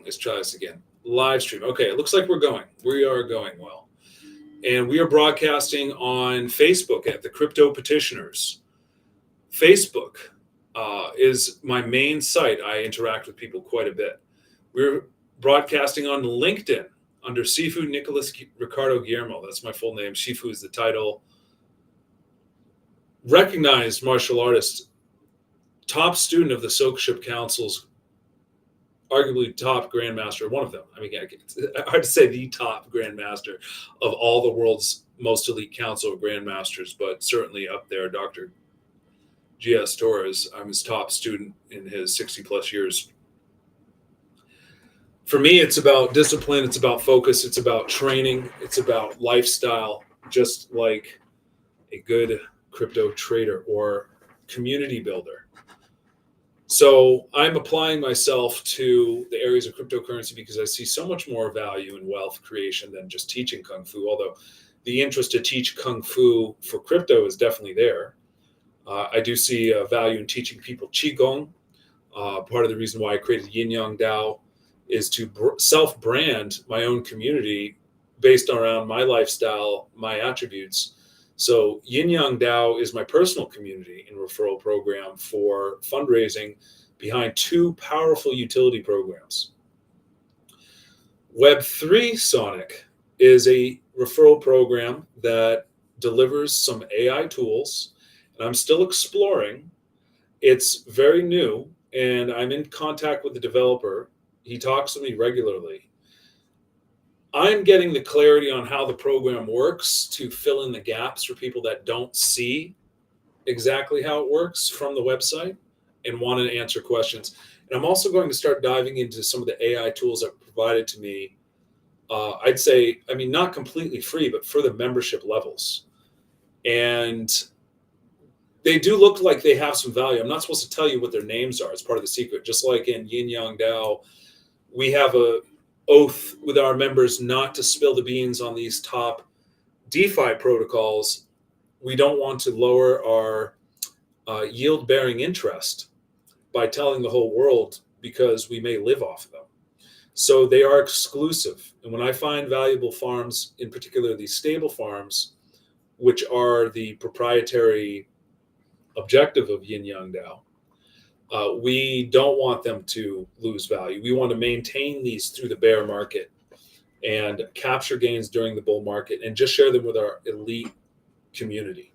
Let's try this again. Live stream. Okay, it looks like we are going well. And we are broadcasting on Facebook at the Crypto Petitioners. Facebook is my main site. I interact with people quite a bit. We're broadcasting on LinkedIn under Shifu Nicholas Ricardo Guillermo. That's my full name. Shifu is the title. Recognized martial artist, top student of the Soakship Council's arguably top grandmaster, one of them. I mean, it's hard to say the top grandmaster of all the world's most elite council of grandmasters, but certainly up there, Dr. G.S. Torres. I'm his top student in his 60 plus years. For me, it's about discipline, it's about focus, it's about training, it's about lifestyle, just like a good crypto trader or community builder. So I'm applying myself to the areas of cryptocurrency because I see so much more value in wealth creation than just teaching Kung Fu, although the interest to teach Kung Fu for crypto is definitely there. I do see value in teaching people Qigong. Part of the reason why I created Yin Yang Dao is to self-brand my own community based around my lifestyle, my attributes. So Yin Yang Dao is my personal community and referral program for fundraising behind two powerful utility programs. Web3 Sonic is a referral program that delivers some AI tools, and I'm still exploring. It's very new, and I'm in contact with the developer. He talks to me regularly. I'm getting the clarity on how the program works to fill in the gaps for people that don't see exactly how it works from the website and want to answer questions. And I'm also going to start diving into some of the AI tools that were provided to me. I'd say, I mean, not completely free, but for the membership levels. And they do look like they have some value. I'm not supposed to tell you what their names are. It's part of the secret. Just like in Yin Yang Dao, we have a oath with our members not to spill the beans on these top DeFi protocols. We don't want to lower our yield-bearing interest by telling the whole world because we may live off of them. So they are exclusive. And when I find valuable farms, in particular these stable farms, which are the proprietary objective of Yin Yang Dao, we don't want them to lose value. We want to maintain these through the bear market and capture gains during the bull market and just share them with our elite community.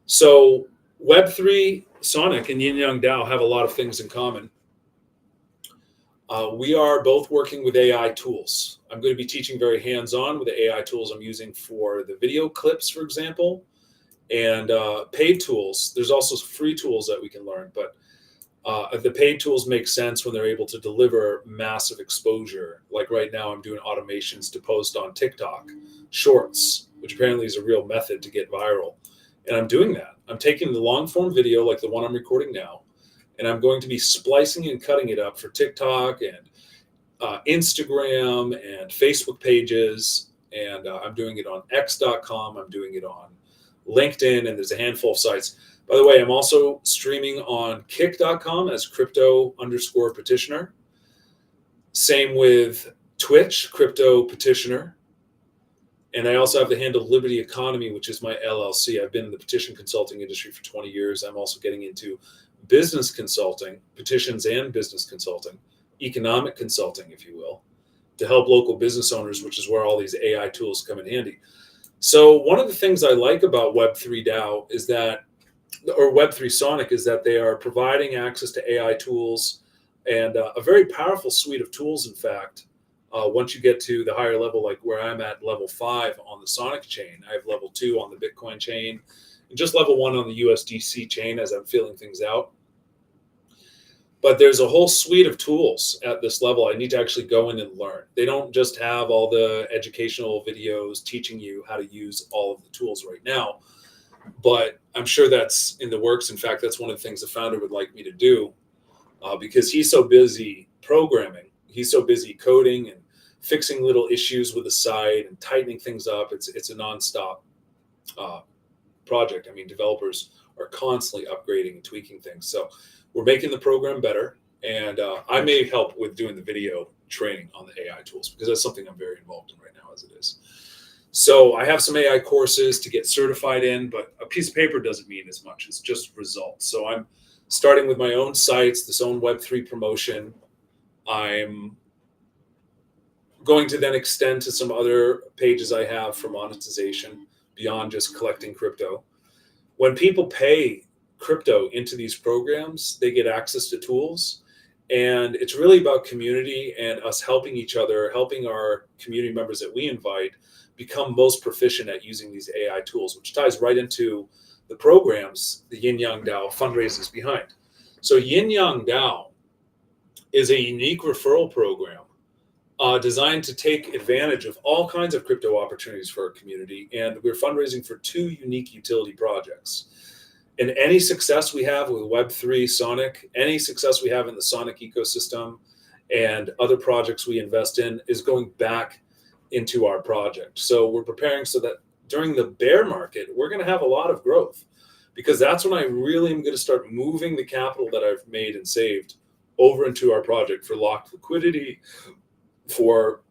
So Web3 Sonic and Yin Yang Dao have a lot of things in common. We are both working with AI tools. I'm going to be teaching very hands-on with the AI tools I'm using for the video clips, for example, and paid tools. There's also free tools that we can learn, but the paid tools make sense when they're able to deliver massive exposure. Like right now, I'm doing automations to post on TikTok, Shorts, which apparently is a real method to get viral. And I'm doing that. I'm taking the long form video, like the one I'm recording now, and I'm going to be splicing and cutting it up for TikTok and Instagram and Facebook pages. And I'm doing it on X.com. I'm doing it on LinkedIn, and there's a handful of sites. By the way, I'm also streaming on Kick.com as crypto_petitioner. Same with Twitch, Crypto Petitioner. And I also have the handle Liberty Economy, which is my LLC. I've been in the petition consulting industry for 20 years. I'm also getting into business consulting, petitions and business consulting, economic consulting, if you will, to help local business owners, which is where all these AI tools come in handy. So one of the things I like about Web3 DAO is that, or Web3 Sonic, is that they are providing access to AI tools and a very powerful suite of tools, in fact. Once you get to the higher level, like where I'm at level 5 on the Sonic chain, I have level 2 on the Bitcoin chain, and just level 1 on the USDC chain as I'm feeling things out. But there's a whole suite of tools at this level I need to actually go in and learn. They don't just have all the educational videos teaching you how to use all of the tools right now, but I'm sure that's in the works. In fact, that's one of the things the founder would like me to do because he's so busy programming. He's so busy coding and fixing little issues with the site and tightening things up. It's a nonstop project. I mean, developers are constantly upgrading and tweaking things. So we're making the program better, And I may help with doing the video training on the AI tools because that's something I'm very involved in right now as it is. So I have some AI courses to get certified in, but a piece of paper doesn't mean as much. It's just results. So I'm starting with my own sites, this own Web3 promotion. I'm going to then extend to some other pages I have for monetization beyond just collecting crypto. When people pay crypto into these programs, they get access to tools. And it's really about community and us helping each other, helping our community members that we invite become most proficient at using these AI tools, which ties right into the programs the Yin Yang DAO fundraises behind. So Yin Yang DAO is a unique referral program designed to take advantage of all kinds of crypto opportunities for our community. And we're fundraising for 2 unique utility projects. And any success we have with Web3 Sonic, any success we have in the Sonic ecosystem and other projects we invest in is going back into our project. So we're preparing so that during the bear market, we're going to have a lot of growth, because that's when I really am going to start moving the capital that I've made and saved over into our project for locked liquidity, for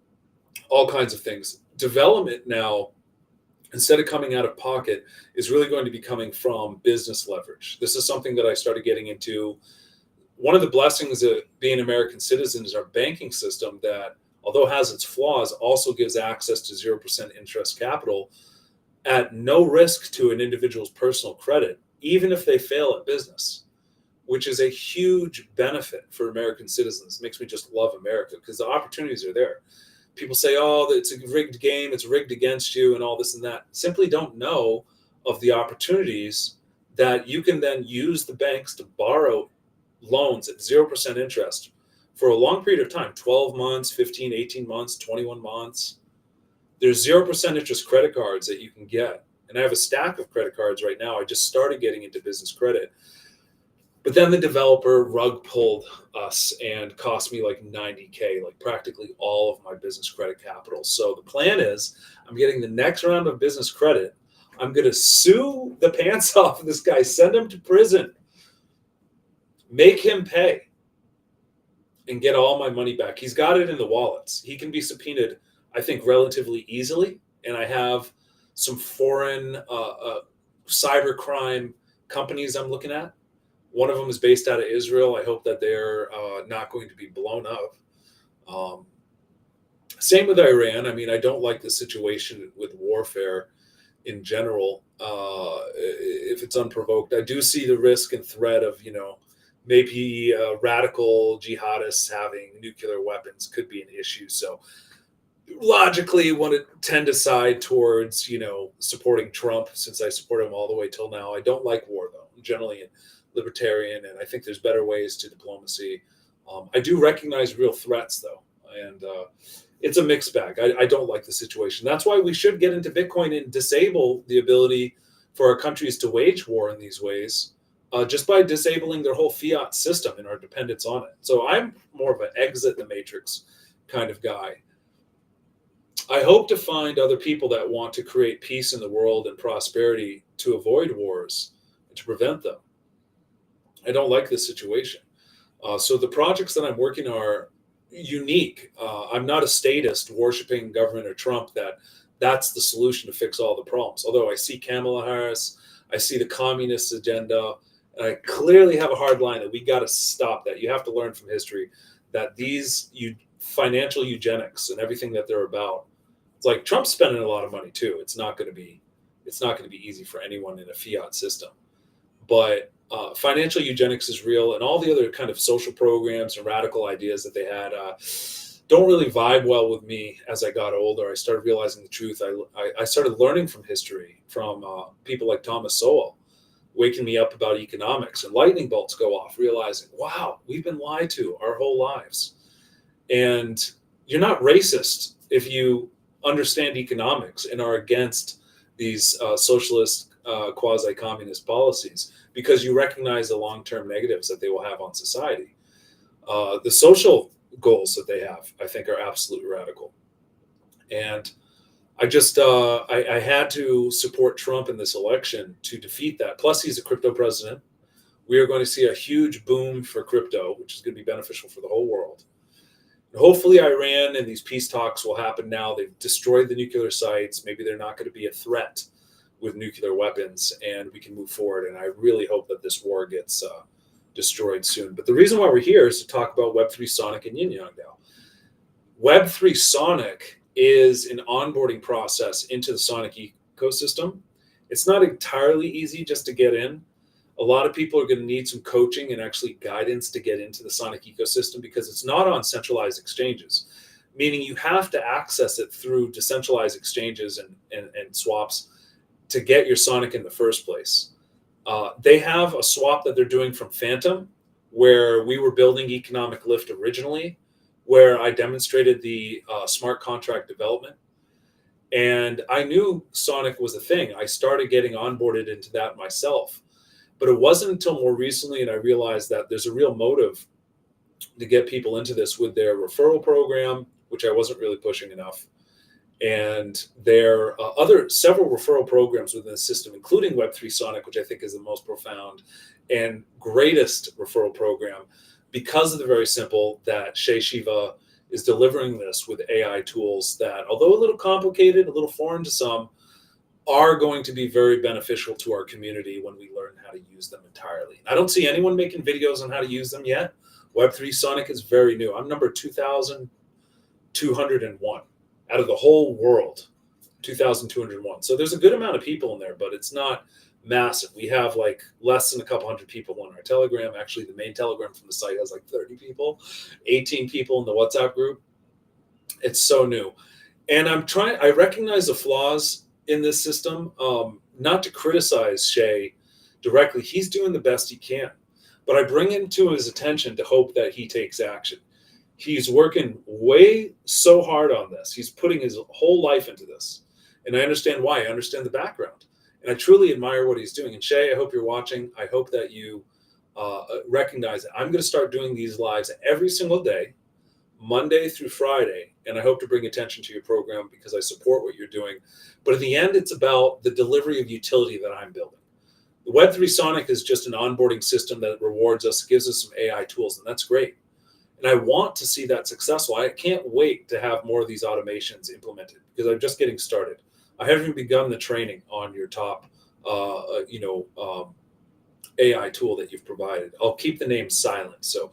all kinds of things. Development now, instead of coming out of pocket, is really going to be coming from business leverage. This is something that I started getting into. One of the blessings of being an American citizen is our banking system that, although has its flaws, also gives access to 0% interest capital at no risk to an individual's personal credit, even if they fail at business, which is a huge benefit for American citizens. It makes me just love America because the opportunities are there. People say, oh, it's a rigged game, it's rigged against you and all this and that. Simply don't know of the opportunities that you can then use the banks to borrow loans at 0% interest for a long period of time, 12 months, 15, 18 months, 21 months. There's 0% interest credit cards that you can get. And I have a stack of credit cards right now. I just started getting into business credit. But then the developer rug pulled us and cost me like $90K, like practically all of my business credit capital. So the plan is I'm getting the next round of business credit. I'm going to sue the pants off of this guy, send him to prison, make him pay, and get all my money back. He's got it in the wallets. He can be subpoenaed, I think, relatively easily. And I have some foreign cybercrime companies I'm looking at. One of them is based out of Israel. I hope that they're not going to be blown up. Same with Iran. I mean, I don't like the situation with warfare in general. If it's unprovoked, I do see the risk and threat of, maybe radical jihadists having nuclear weapons could be an issue. So logically, want to tend to side towards, supporting Trump, since I support him all the way till now. I don't like war, though. I'm generally libertarian, and I think there's better ways to diplomacy. I do recognize real threats, though, and it's a mixed bag. I don't like the situation. That's why we should get into Bitcoin and disable the ability for our countries to wage war in these ways, just by disabling their whole fiat system and our dependence on it. So I'm more of an exit the matrix kind of guy. I hope to find other people that want to create peace in the world and prosperity to avoid wars and to prevent them. I don't like this situation. So the projects that I'm working are unique. I'm not a statist worshiping government or Trump that's the solution to fix all the problems. Although I see Kamala Harris, I see the communist agenda, and I clearly have a hard line that we got to stop that. You have to learn from history that these financial eugenics and everything that they're about. It's like Trump's spending a lot of money too. It's not going to be easy for anyone in a fiat system, but financial eugenics is real, and all the other kind of social programs and radical ideas that they had don't really vibe well with me. As I got older, I started realizing the truth. I started learning from history, from people like Thomas Sowell, waking me up about economics, and lightning bolts go off, realizing, wow, we've been lied to our whole lives. And you're not racist if you understand economics and are against these socialist quasi-communist policies, because you recognize the long-term negatives that they will have on society. The social goals that they have, I think, are absolutely radical. And I just, I had to support Trump in this election to defeat that. Plus, he's a crypto president. we are going to see a huge boom for crypto, which is going to be beneficial for the whole world. And hopefully Iran and these peace talks will happen now. They've destroyed the nuclear sites. Maybe they're not going to be a threat with nuclear weapons, and we can move forward. And I really hope that this war gets destroyed soon. But the reason why we're here is to talk about Web3 Sonic and Yin Yang DAO. Web3 Sonic is an onboarding process into the Sonic ecosystem. It's not entirely easy just to get in. A lot of people are going to need some coaching and actually guidance to get into the Sonic ecosystem because it's not on centralized exchanges, meaning you have to access it through decentralized exchanges and swaps to get your Sonic in the first place. They have a swap that they're doing from Phantom, where we were building Economic Lift originally, where I demonstrated the smart contract development. And I knew Sonic was a thing. I started getting onboarded into that myself. But it wasn't until more recently, and I realized that there's a real motive to get people into this with their referral program, which I wasn't really pushing enough. And there are several referral programs within the system, including Web3 Sonic, which I think is the most profound and greatest referral program, because of the very simple that Shay Shiva is delivering this with AI tools that, although a little complicated, a little foreign to some, are going to be very beneficial to our community when we learn how to use them entirely. I don't see anyone making videos on how to use them yet. Web3 Sonic is very new. I'm number 2,201 out of the whole world, 2,201. So there's a good amount of people in there, but it's not massive. We have like less than a couple hundred people on our Telegram. Actually, the main Telegram from the site has like 30 people, 18 people in the WhatsApp group. It's so new. And I recognize the flaws in this system, not to criticize Shay directly. He's doing the best he can, but I bring him to his attention to hope that he takes action. He's working way so hard on this. He's putting his whole life into this. And I understand why. I understand the background. And I truly admire what he's doing. And Shay, I hope you're watching. I hope that you recognize it. I'm going to start doing these lives every single day, Monday through Friday. And I hope to bring attention to your program because I support what you're doing. But in the end, it's about the delivery of utility that I'm building. The Web3 Sonic is just an onboarding system that rewards us, gives us some AI tools, and that's great. And I want to see that successful. I can't wait to have more of these automations implemented because I'm just getting started. I haven't even begun the training on your top, AI tool that you've provided. I'll keep the name silent so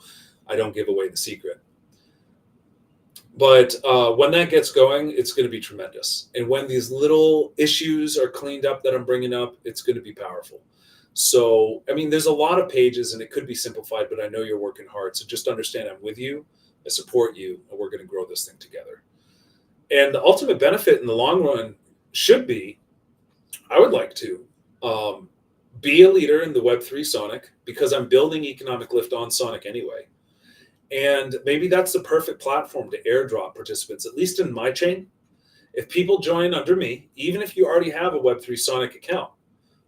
I don't give away the secret. But when that gets going, it's going to be tremendous. And when these little issues are cleaned up that I'm bringing up, it's going to be powerful. So, I mean, there's a lot of pages and it could be simplified, but I know you're working hard. So just understand I'm with you, I support you, and we're going to grow this thing together. And the ultimate benefit in the long run should be, I would like to be a leader in the Web3 Sonic because I'm building Economic Lift on Sonic anyway. And maybe that's the perfect platform to airdrop participants, at least in my chain. If people join under me, even if you already have a Web3 Sonic account,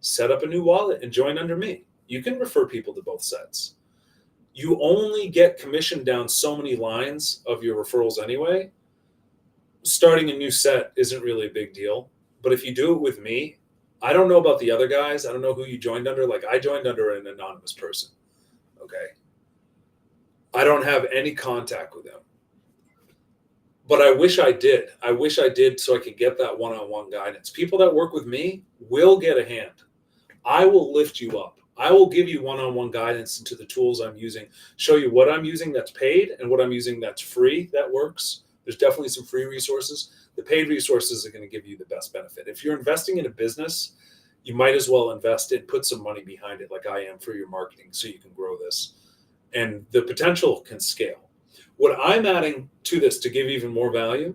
set up a new wallet and join under me. You can refer people to both sets. You only get commission down so many lines of your referrals anyway. Starting a new set isn't really a big deal. But if you do it with me, I don't know about the other guys. I don't know who you joined under. Like I joined under an anonymous person. Okay. I don't have any contact with them. But I wish I did. I wish I did so I could get that one-on-one guidance. People that work with me will get a hand. I will lift you up. I will give you one-on-one guidance into the tools I'm using, show you what I'm using that's paid and what I'm using that's free that works. There's definitely some free resources. The paid resources are going to give you the best benefit. If you're investing in a business, you might as well invest in, put some money behind it like I am for your marketing so you can grow this. And the potential can scale. What I'm adding to this to give even more value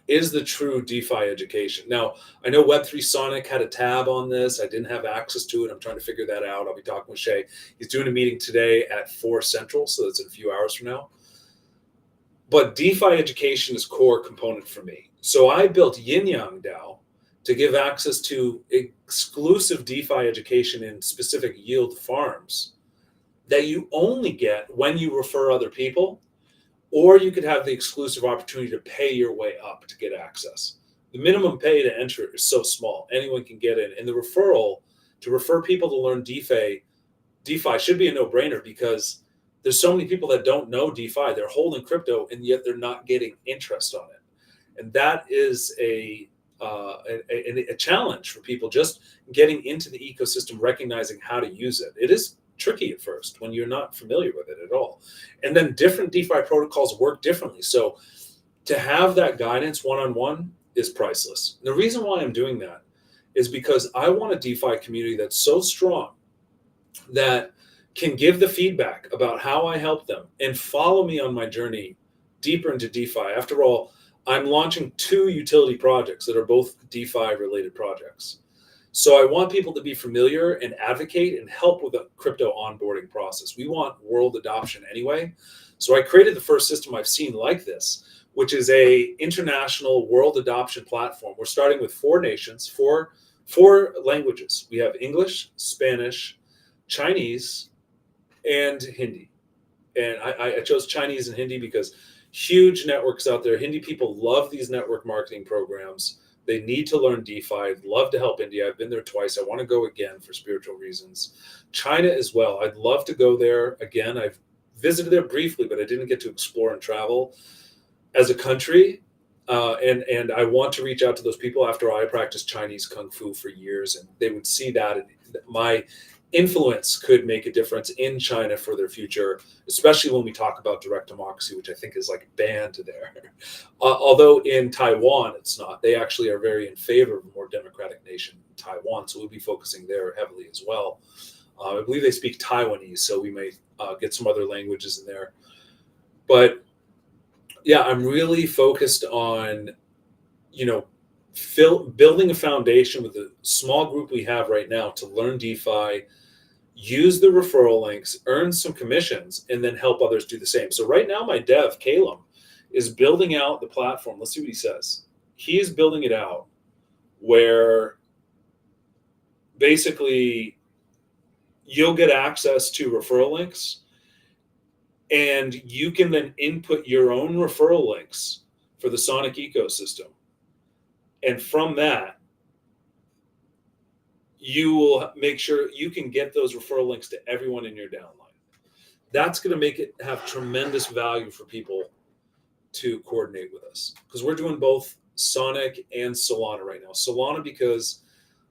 is the true DeFi education. Now, I know Web3 Sonic had a tab on this. I didn't have access to it. I'm trying to figure that out. I'll be talking with Shay. He's doing a meeting today at 4 Central, so that's in a few hours from now. But DeFi education is a core component for me. So I built Yin Yang DAO to give access to exclusive DeFi education in specific yield farms that you only get when you refer other people, or you could have the exclusive opportunity to pay your way up to get access. The minimum pay to enter is so small. Anyone can get in. And the referral, to refer people to learn DeFi, DeFi should be a no-brainer because there's so many people that don't know DeFi. They're holding crypto and yet they're not getting interest on it. And that is a challenge for people just getting into the ecosystem, recognizing how to use it. It is tricky at first when you're not familiar with it at all. And then different DeFi protocols work differently. So to have that guidance one-on-one is priceless. And the reason why I'm doing that is because I want a DeFi community that's so strong that can give the feedback about how I help them and follow me on my journey deeper into DeFi. After all, I'm launching 2 utility projects that are both DeFi related projects. So I want people to be familiar and advocate and help with the crypto onboarding process. We want world adoption anyway. So I created the first system I've seen like this, which is a international world adoption platform. We're starting with 4 nations, four languages. We have English, Spanish, Chinese, and Hindi. And I chose Chinese and Hindi because huge networks out there. Hindi people love these network marketing programs. They need to learn DeFi. I'd love to help India. I've been there twice. I want to go again for spiritual reasons. China as well. I'd love to go there again. I've visited there briefly, but I didn't get to explore and travel as a country. And I want to reach out to those people after I practiced Chinese Kung Fu for years, and they would see that my influence could make a difference in China for their future, especially when we talk about direct democracy, which I think is like banned there. Although in Taiwan, it's not. They actually are very in favor of a more democratic nation in Taiwan, so we'll be focusing there heavily as well. I believe they speak Taiwanese, so we may get some other languages in there. But yeah, I'm really focused on, building a foundation with the small group we have right now to learn DeFi, use the referral links, earn some commissions, and then help others do the same. So right now, my dev, Calum, is building out the platform. Let's see what he says. He is building it out where basically you'll get access to referral links, and you can then input your own referral links for the SONIC ecosystem. And from that, you will make sure you can get those referral links to everyone in your downline. That's going to make it have tremendous value for people to coordinate with us, because we're doing both SONIC and Solana right now. Solana because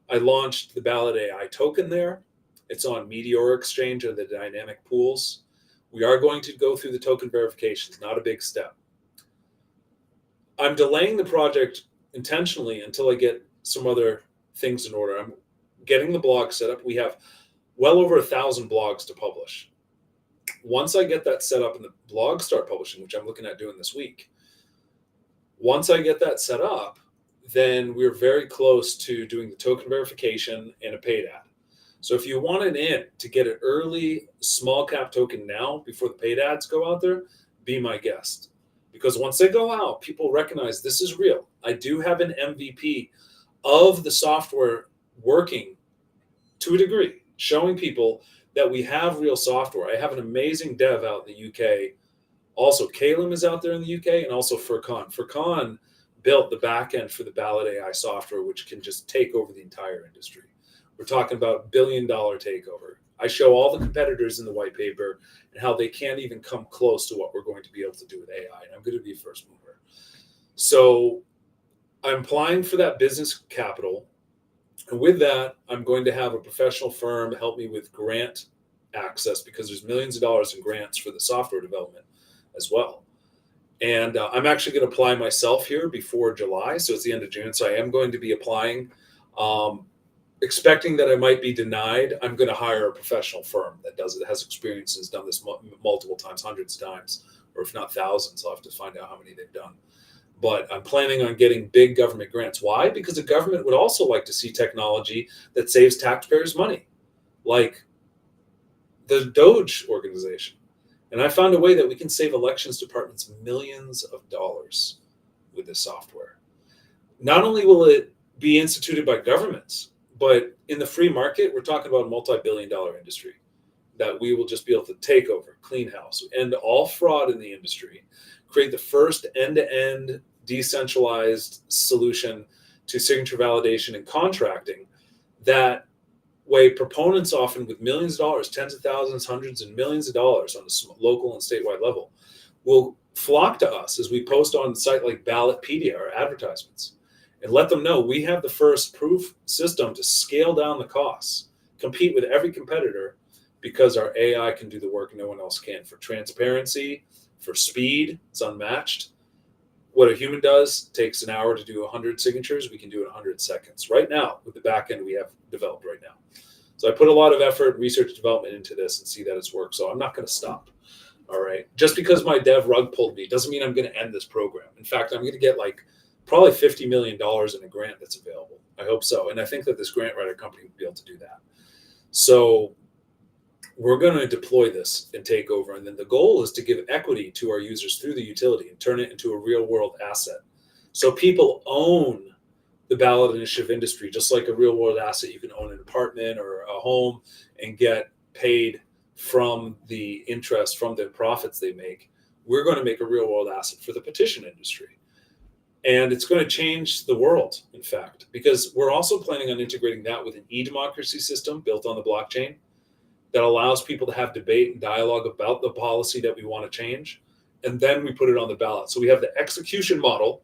I launched the Ballot AI token there. It's on Meteor Exchange and the dynamic pools. We are going to go through the token verifications, not a big step. I'm delaying the project intentionally until I get some other things in order. I'm getting the blog set up. We have well over 1,000 blogs to publish. Once I get that set up and the blogs start publishing, which I'm looking at doing this week, once I get that set up, then we're very close to doing the token verification and a paid ad. So if you want an in to get an early small cap token now before the paid ads go out there, be my guest. Because once they go out, people recognize this is real. I do have an MVP of the software working to a degree, showing people that we have real software. I have an amazing dev out in the UK. Also, Calum is out there in the UK, and also Furkan. Furkan built the back end for the Ballot AI software, which can just take over the entire industry. We're talking about $1 billion takeover. I show all the competitors in the white paper and how they can't even come close to what we're going to be able to do with AI. And I'm going to be a first mover. So I'm applying for that business capital. And with that, I'm going to have a professional firm help me with grant access, because there's millions of dollars in grants for the software development as well. And I'm actually going to apply myself here before July. So it's the end of June. So I am going to be applying. Expecting that I might be denied, I'm going to hire a professional firm that does it, has experience, has done this multiple times, hundreds of times, or if not thousands. I'll have to find out how many they've done. But I'm planning on getting big government grants. Why? Because the government would also like to see technology that saves taxpayers money, like the Doge organization. And I found a way that we can save elections departments millions of dollars with this software. Not only will it be instituted by governments, but in the free market, we're talking about a multi-billion-dollar industry that we will just be able to take over, clean house, end all fraud in the industry, create the first end-to-end decentralized solution to signature validation and contracting that way proponents often with millions of dollars, tens of thousands, hundreds and millions of dollars on a local and statewide level will flock to us as we post on a site like Ballotpedia or advertisements and let them know we have the first proof system to scale down the costs, compete with every competitor because our AI can do the work no one else can. For transparency, for speed, it's unmatched. What a human does takes an hour to do 100 signatures. We can do it in 100 seconds right now with the back end we have developed right now. So I put a lot of effort, research and development into this and see that it's worked. So I'm not going to stop. All right. Just because my dev rug pulled me doesn't mean I'm going to end this program. In fact, I'm going to get like probably $50 million in a grant that's available. I hope so. And I think that this grant writer company will be able to do that. So we're going to deploy this and take over. And then the goal is to give equity to our users through the utility and turn it into a real world asset. So people own the ballot initiative industry, just like a real world asset. You can own an apartment or a home and get paid from the interest, from the profits they make. We're going to make a real world asset for the petition industry. And it's going to change the world, in fact, because we're also planning on integrating that with an e-democracy system built on the blockchain that allows people to have debate and dialogue about the policy that we want to change. And then we put it on the ballot. So we have the execution model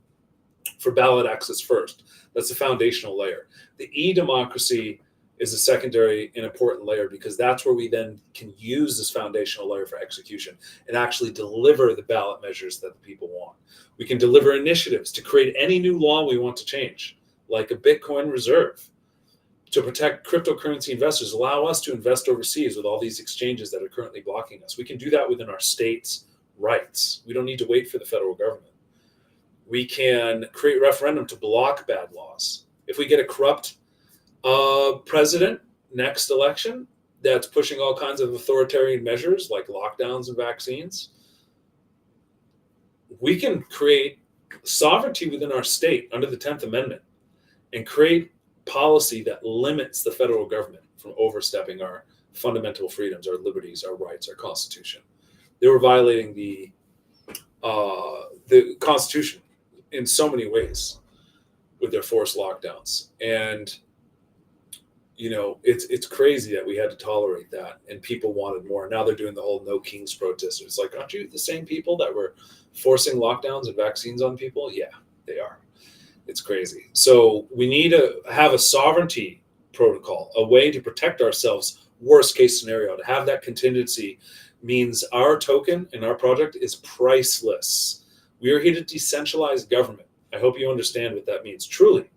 for ballot access first. That's the foundational layer. The e-democracy is a secondary and important layer because that's where we then can use this foundational layer for execution and actually deliver the ballot measures that the people want. We can deliver initiatives to create any new law we want to change, like a Bitcoin reserve, to protect cryptocurrency investors, allow us to invest overseas with all these exchanges that are currently blocking us. We can do that within our state's rights. We don't need to wait for the federal government. We can create referendum to block bad laws. If we get a corrupt president next election that's pushing all kinds of authoritarian measures like lockdowns and vaccines, we can create sovereignty within our state under the 10th Amendment and create policy that limits the federal government from overstepping our fundamental freedoms, our liberties, our rights, our Constitution. They were violating the Constitution in so many ways with their forced lockdowns. And, you know, it's crazy that we had to tolerate that and people wanted more. Now they're doing the whole No Kings protest. It's like, aren't you the same people that were forcing lockdowns and vaccines on people? Yeah, they are. It's crazy. So we need to have a sovereignty protocol, a way to protect ourselves, worst case scenario. To have that contingency means our token and our project is priceless. We are here to decentralize government. I hope you understand what that means. Truly,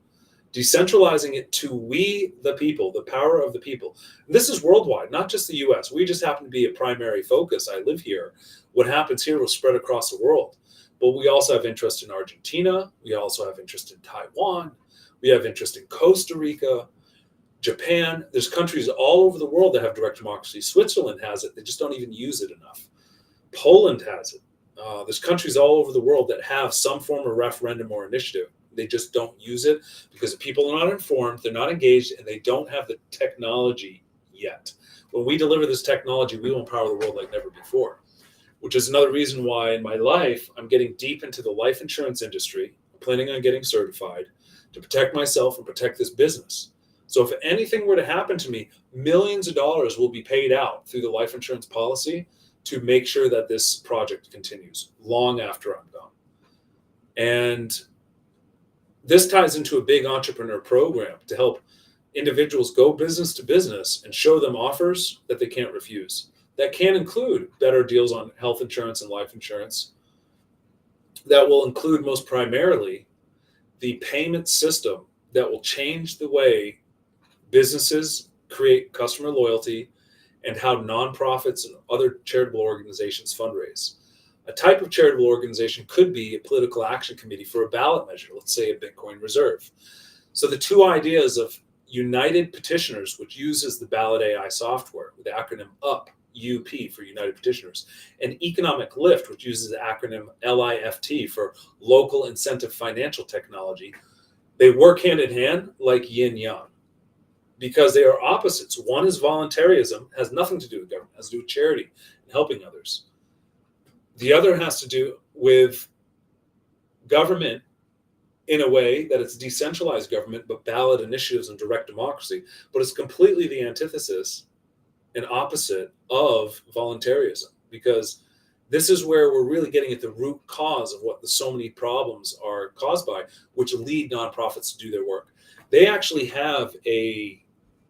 decentralizing it to we, the people, the power of the people. And this is worldwide, not just the US. We just happen to be a primary focus. I live here. What happens here will spread across the world. But we also have interest in Argentina. We also have interest in Taiwan. We have interest in Costa Rica, Japan. There's countries all over the world that have direct democracy. Switzerland has it. They just don't even use it enough. Poland has it. There's countries all over the world that have some form of referendum or initiative. They just don't use it because people are not informed, they're not engaged, and they don't have the technology yet. When we deliver this technology, we will empower the world like never before, which is another reason why in my life, I'm getting deep into the life insurance industry. I'm planning on getting certified to protect myself and protect this business. So if anything were to happen to me, millions of dollars will be paid out through the life insurance policy to make sure that this project continues long after I'm gone. And this ties into a big entrepreneur program to help individuals go business to business and show them offers that they can't refuse. That can include better deals on health insurance and life insurance. That will include most primarily the payment system that will change the way businesses create customer loyalty and how nonprofits and other charitable organizations fundraise. A type of charitable organization could be a political action committee for a ballot measure, let's say a Bitcoin reserve. So the two ideas of United Petitioners, which uses the ballot AI software with the acronym UP, UP for United Petitioners, and Economic Lift, which uses the acronym LIFT for Local Incentive Financial Technology, they work hand in hand like yin yang because they are opposites. One is voluntarism, has nothing to do with government, has to do with charity and helping others. The other has to do with government in a way that it's decentralized government, but ballot initiatives and direct democracy. But it's completely the antithesis and opposite of voluntarism, because this is where we're really getting at the root cause of what so many problems are caused by, which lead nonprofits to do their work. They actually have a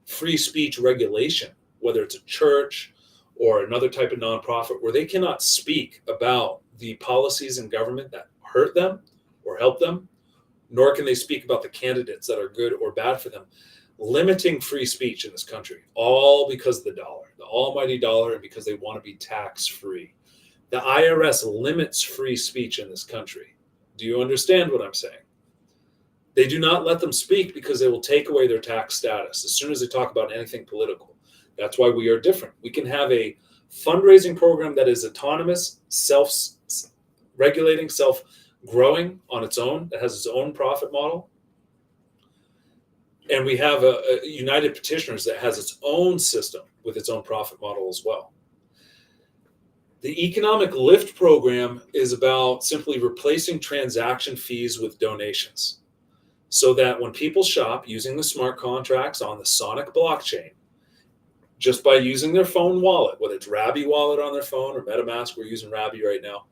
free speech regulation, whether it's a church or another type of nonprofit, where they cannot speak about the policies in government that hurt them or help them, nor can they speak about the candidates that are good or bad for them, limiting free speech in this country, all because of the dollar, the almighty dollar, and because they want to be tax-free. The IRS limits free speech in this country. Do you understand what I'm saying? They do not let them speak because they will take away their tax status as soon as they talk about anything political. That's why we are different. We can have a fundraising program that is autonomous, self-regulating, self-growing on its own, that has its own profit model. And we have a United Petitioners that has its own system with its own profit model as well. The economic lift program is about simply replacing transaction fees with donations, so that when people shop using the smart contracts on the SONIC blockchain, just by using their phone wallet, whether it's Rabby wallet on their phone or MetaMask, we're using Rabby right now,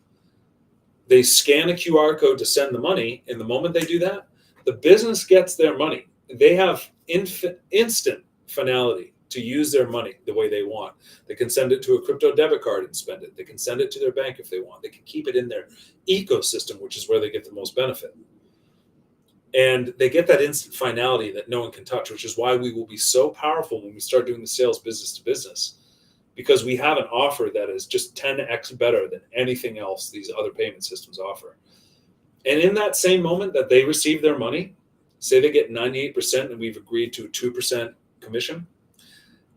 they scan a QR code to send the money, and the moment they do that, the business gets their money. They have instant finality to use their money the way they want. They can send it to a crypto debit card and spend it. They can send it to their bank if they want. They can keep it in their ecosystem, which is where they get the most benefit. And they get that instant finality that no one can touch, which is why we will be so powerful when we start doing the sales business to business, because we have an offer that is just 10x better than anything else these other payment systems offer. And in that same moment that they receive their money, say they get 98% and we've agreed to a 2% commission,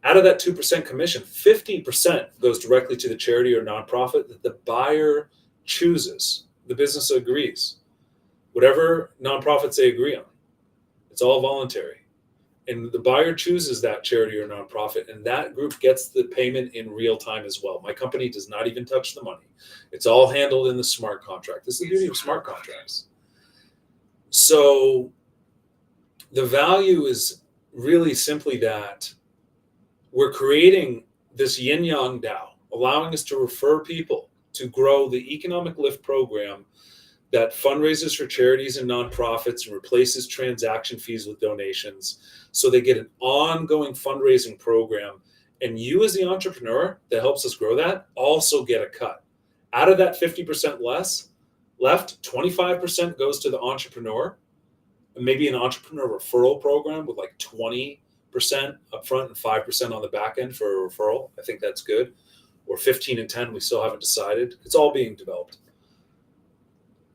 out of that 2% commission, 50% goes directly to the charity or nonprofit that the buyer chooses. The business agrees. Whatever nonprofits they agree on, it's all voluntary. And the buyer chooses that charity or nonprofit, and that group gets the payment in real time as well. My company does not even touch the money. It's all handled in the smart contract. This is the beauty of smart contracts. So the value is really simply that we're creating this yin-yang DAO, allowing us to refer people to grow the economic lift program that fundraises for charities and nonprofits and replaces transaction fees with donations, so they get an ongoing fundraising program. And you as the entrepreneur that helps us grow that also get a cut. Out of that 50% left, 25% goes to the entrepreneur, and maybe an entrepreneur referral program with like 20% upfront and 5% on the back end for a referral. I think that's good. Or 15 and 10, we still haven't decided. It's all being developed.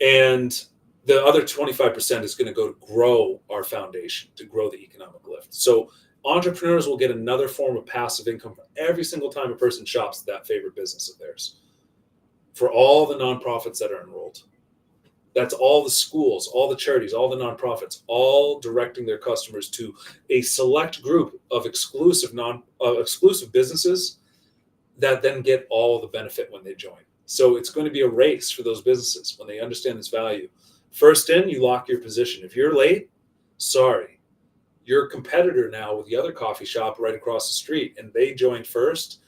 And the other 25% is going to go to grow our foundation, to grow the economic lift. So entrepreneurs will get another form of passive income every single time a person shops that favorite business of theirs. For all the nonprofits that are enrolled. That's all the schools, all the charities, all the nonprofits, all directing their customers to a select group of exclusive businesses that then get all the benefit when they join. So it's going to be a race for those businesses when they understand this value. First in, you lock your position. If you're late, sorry. You're a competitor now with the other coffee shop right across the street, and they joined first.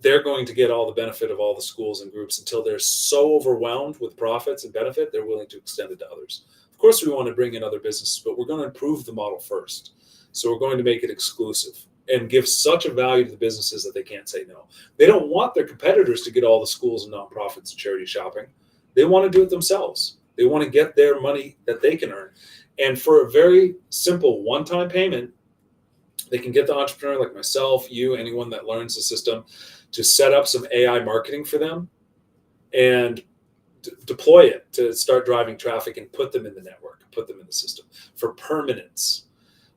They're going to get all the benefit of all the schools and groups until they're so overwhelmed with profits and benefit, they're willing to extend it to others. Of course, we want to bring in other businesses, but we're going to improve the model first. So we're going to make it exclusive and give such a value to the businesses that they can't say no. They don't want their competitors to get all the schools and nonprofits and charity shopping. They want to do it themselves. They want to get their money that they can earn. And for a very simple one-time payment, they can get the entrepreneur like myself, you, anyone that learns the system, to set up some AI marketing for them and deploy it to start driving traffic and put them in the network, put them in the system for permanence.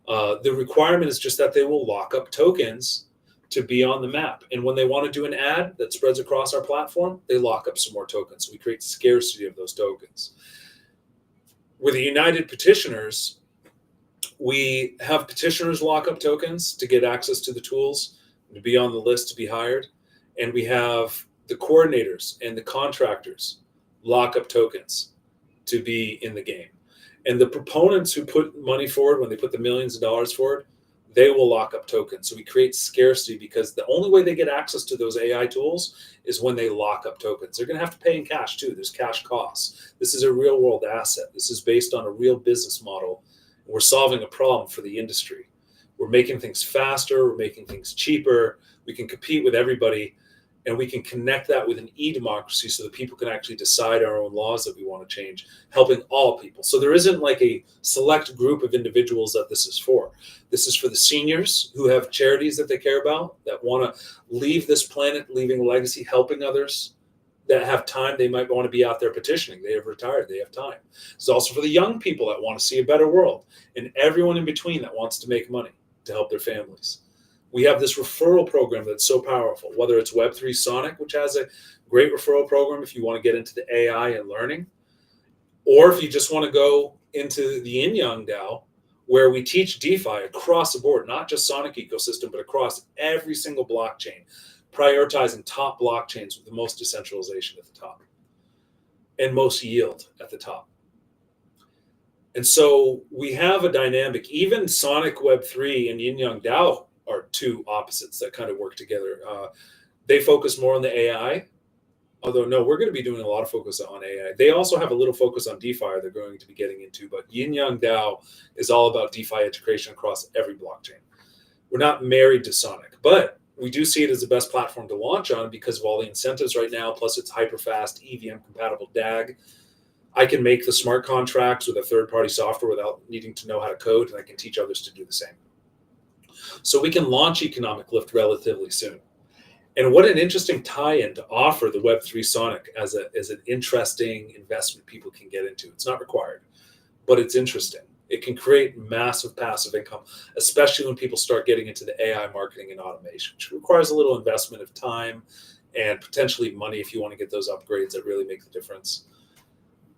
The requirement is just that they will lock up tokens to be on the map. And when they want to do an ad that spreads across our platform, they lock up some more tokens. So we create scarcity of those tokens. With the United Petitioners, we have petitioners lock up tokens to get access to the tools, to be on the list, to be hired. And we have the coordinators and the contractors lock up tokens to be in the game. And the proponents who put money forward, when they put the millions of dollars forward, they will lock up tokens. So we create scarcity because the only way they get access to those AI tools is when they lock up tokens. They're going to have to pay in cash too. There's cash costs. This is a real world asset. This is based on a real business model. We're solving a problem for the industry. We're making things faster. We're making things cheaper. We can compete with everybody, and we can connect that with an e-democracy so that people can actually decide our own laws that we want to change, helping all people. So there isn't like a select group of individuals that this is for. This is for the seniors who have charities that they care about, that want to leave this planet, leaving a legacy, helping others, that have time. They might want to be out there petitioning. They have retired. They have time. It's also for the young people that want to see a better world, and everyone in between that wants to make money to help their families. We have this referral program that's so powerful, whether it's Web3 Sonic, which has a great referral program if you want to get into the AI and learning, or if you just want to go into the Yin Yang DAO, where we teach DeFi across the board, not just Sonic ecosystem, but across every single blockchain, prioritizing top blockchains with the most decentralization at the top and most yield at the top. And so we have a dynamic. Even Sonic Web3 and Yin Yang DAO are two opposites that kind of work together. They focus more on the AI, although no, we're going to be doing a lot of focus on AI. They also have a little focus on DeFi they're going to be getting into, but Yin Yang DAO is all about DeFi education across every blockchain. We're not married to Sonic, but we do see it as the best platform to launch on because of all the incentives right now, plus it's hyper-fast, EVM compatible DAG. I can make the smart contracts with a third-party software without needing to know how to code, and I can teach others to do the same. So we can launch Economic Lift relatively soon. And what an interesting tie-in to offer the Web3 Sonic as an interesting investment people can get into. It's not required, but it's interesting. It can create massive passive income, especially when people start getting into the AI marketing and automation, which requires a little investment of time and potentially money if you want to get those upgrades that really make the difference.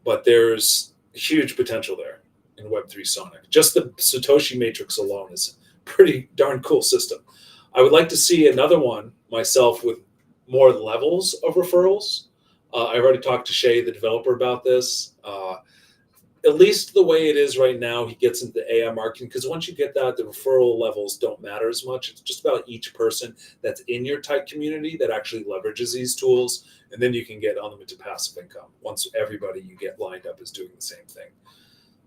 But there's huge potential there in Web3 Sonic. Just the Satoshi matrix alone is a pretty darn cool system. I would like to see another one myself with more levels of referrals. I already talked to Shay, the developer, about this. At least the way it is right now, he gets into the AI marketing, because once you get that, the referral levels don't matter as much. It's just about each person that's in your tight community that actually leverages these tools, and then you can get unlimited passive income once everybody you get lined up is doing the same thing.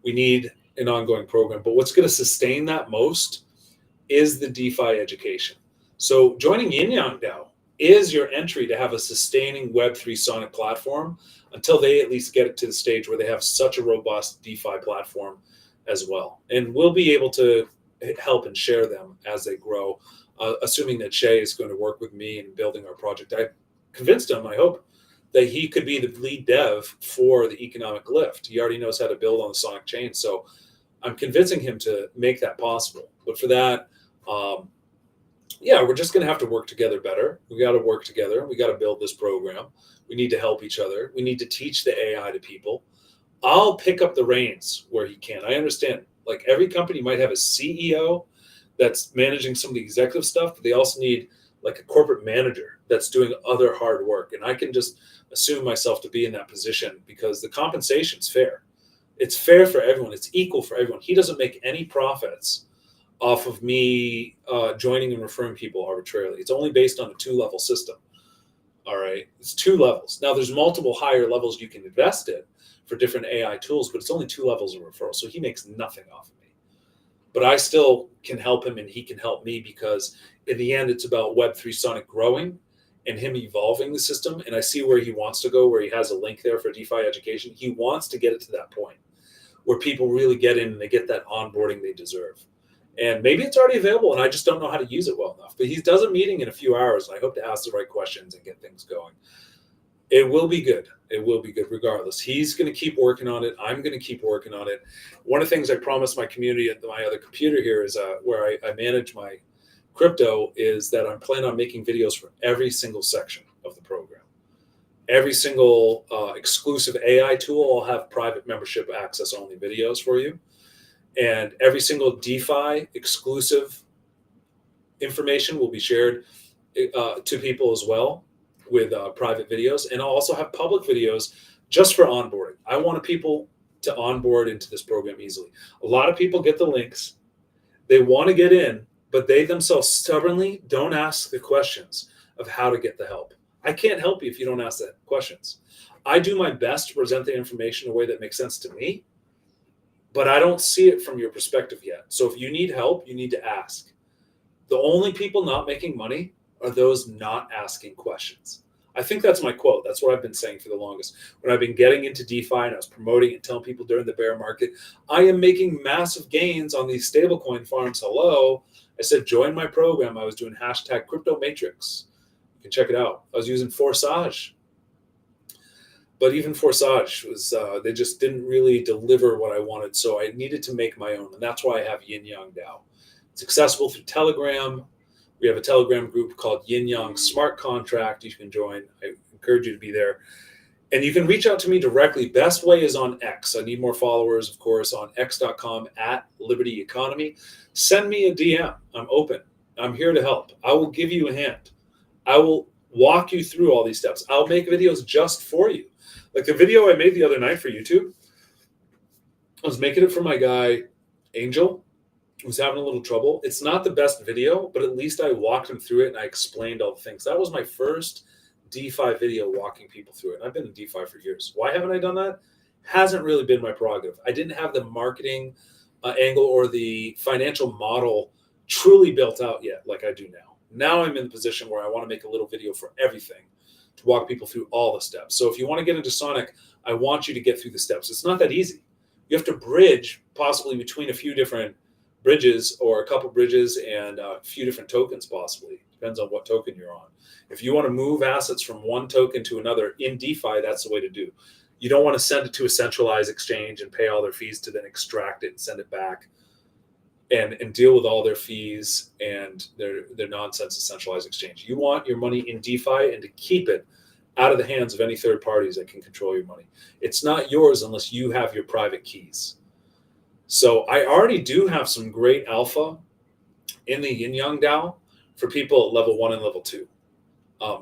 We need an ongoing program, but what's going to sustain that most is the DeFi education. So joining Yin Yang DAO is your entry to have a sustaining Web3 Sonic platform until they at least get it to the stage where they have such a robust DeFi platform as well. And we'll be able to help and share them as they grow, assuming that Shay is going to work with me in building our project. I convinced him, I hope, that he could be the lead dev for the Economic Lift. He already knows how to build on the Sonic chain. So I'm convincing him to make that possible. But for that, we're just going to have to work together better. We got to work together. We got to build this program. We need to help each other. We need to teach the AI to people. I'll pick up the reins where he can. I understand, like, every company might have a CEO that's managing some of the executive stuff, but they also need like a corporate manager that's doing other hard work. And I can just assume myself to be in that position because the compensation's fair. It's fair for everyone. It's equal for everyone. He doesn't make any profits off of me joining and referring people arbitrarily. It's only based on a 2-level system. All right, it's 2 levels. Now there's multiple higher levels you can invest in for different AI tools, but it's only 2 levels of referral. So he makes nothing off of me, but I still can help him and he can help me, because in the end, it's about Web3 Sonic growing and him evolving the system. And I see where he wants to go, where he has a link there for DeFi education. He wants to get it to that point where people really get in and they get that onboarding they deserve. And maybe it's already available and I just don't know how to use it well enough. But he does a meeting in a few hours, and I hope to ask the right questions and get things going. It will be good. It will be good regardless. He's going to keep working on it. I'm going to keep working on it. One of the things I promised my community at my other computer here is where I manage my crypto, is that I'm planning on making videos for every single section of the program. Every single exclusive AI tool, I'll have private membership access only videos for you. And every single DeFi exclusive information will be shared to people as well with private videos. And I'll also have public videos just for onboarding. I want people to onboard into this program easily. A lot of people get the links, they want to get in, but they themselves stubbornly don't ask the questions of how to get the help. I can't help you if you don't ask the questions. I do my best to present the information in a way that makes sense to me, but I don't see it from your perspective yet. So if you need help, you need to ask. The only people not making money are those not asking questions. I think that's my quote. That's what I've been saying for the longest. When I've been getting into DeFi and I was promoting and telling people during the bear market, I am making massive gains on these stablecoin farms. Hello. I said, join my program. I was doing hashtag crypto matrix. You can check it out. I was using Forsage. But even Forsage was, they just didn't really deliver what I wanted. So I needed to make my own. And that's why I have Yin Yang DAO. It's accessible through Telegram. We have a Telegram group called Yin Yang Smart Contract. You can join. I encourage you to be there. And you can reach out to me directly. Best way is on X. I need more followers, of course, on x.com @LibertyEconomy. Send me a DM. I'm open. I'm here to help. I will give you a hand. I will walk you through all these steps. I'll make videos just for you. Like the video I made the other night for YouTube, I was making it for my guy, Angel, who's having a little trouble. It's not the best video, but at least I walked him through it and I explained all the things. That was my first DeFi video walking people through it. And I've been in DeFi for years. Why haven't I done that? Hasn't really been my prerogative. I didn't have the marketing angle or the financial model truly built out yet like I do now. Now I'm in the position where I want to make a little video for everything to walk people through all the steps. So if you want to get into Sonic, I want you to get through the steps. It's not that easy. You have to bridge possibly between a few different bridges or a couple bridges and a few different tokens possibly. Depends on what token you're on. If you want to move assets from one token to another in DeFi, that's the way to do. You don't want to send it to a centralized exchange and pay all their fees to then extract it and send it back and deal with all their fees and their nonsense of centralized exchange. You want your money in DeFi and to keep it out of the hands of any third parties that can control your money. It's not yours unless you have your private keys. So I already do have some great alpha in the Yin Yang DAO for people at level 1 and level 2.